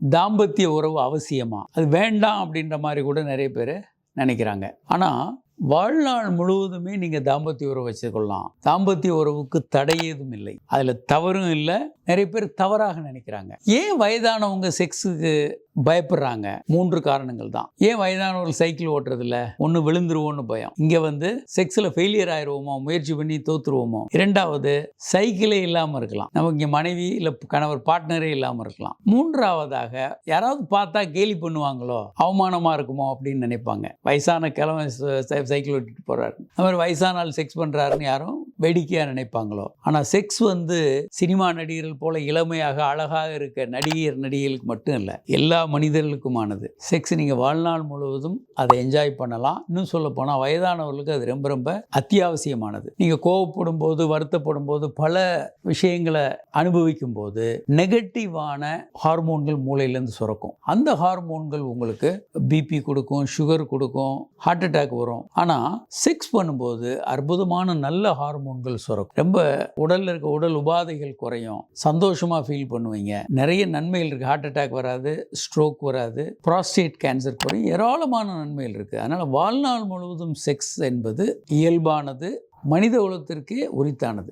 தாம்பத்திய உறவு அவசியமா? அது வேண்டாம் அப்படின்ற மாதிரி கூட நிறைய பேர் நினைக்கிறாங்க. ஆனால் வாழ்நாள் முழுவதுமே நீங்கள் தாம்பத்திய உறவு வச்சுக்கொள்ளலாம். தாம்பத்திய உறவுக்கு தடை ஏதும் இல்லை, அதில் தவறும் இல்லை. நிறைய பேர் தவறாக நினைக்கிறாங்க. ஏன் வயதானவங்க செக்ஸுக்கு பயப்படுறாங்க? 3 காரணங்கள் தான். ஏன் வயதானவர்கள் சைக்கிள் ஓட்டுறதில்ல? ஒன்று விழுந்துருவோன்னு பயம். இங்கே செக்ஸில் ஃபெயிலியர் ஆயிடுவோமோ, முயற்சி பண்ணி தோற்றுருவோமோ. 2வது சைக்கிளே இல்லாமல் இருக்கலாம், நமக்கு இங்கே மனைவி இல்லை கணவர் பார்ட்னரே இல்லாமல் இருக்கலாம். 3வதாக யாராவது பார்த்தா கேலி பண்ணுவாங்களோ, அவமானமாக இருக்குமோ அப்படின்னு நினைப்பாங்க. வயசான கிழமை சைக்கிள் ஓட்டிட்டு போகிறாரு, அந்த மாதிரி வயசான ஆள் செக்ஸ் பண்ணுறாருன்னு யாரும் வேடிக்கையாக நினைப்பாங்களோ. ஆனால் செக்ஸ் சினிமா நடிகர்கள் போல இளமையாக அழகாக இருக்க நடிகைகளுக்கு மட்டும் இல்லை, எல்லா மனிதர்களுக்குமானது. செக்ஸ் நீங்கள் வாழ்நாள் முழுவதும் அதை என்ஜாய் பண்ணலாம். இன்னும் சொல்ல போனால் வயதானவர்களுக்கு அது ரொம்ப ரொம்ப அத்தியாவசியமானது. நீங்கள் கோவப்படும் போது, வருத்தப்படும் போது, பல விஷயங்களை அனுபவிக்கும் போது நெகட்டிவான ஹார்மோன்கள் மூளையிலேருந்து சுரக்கும். அந்த ஹார்மோன்கள் உங்களுக்கு பிபி கொடுக்கும், சுகர் கொடுக்கும், ஹார்ட் அட்டாக் வரும். ஆனால் செக்ஸ் பண்ணும்போது அற்புதமான நல்ல ஹார்மோன்கள் சுரக்கும். ரொம்ப உடலில் இருக்க உடல் உபாதைகள் குறையும், சந்தோஷமாக ஃபீல் பண்ணுவீங்க. நிறைய நன்மைகள் இருக்குது. ஹார்ட் அட்டாக் வராது, ஸ்ட்ரோக் வராது, ப்ராஸ்டேட் கேன்சர் குறையும், ஏராளமான நன்மைகள் இருக்குது. அதனால் வாழ்நாள் முழுவதும் செக்ஸ் என்பது இயல்பானது, மனித உலகத்திற்கே உரித்தானது.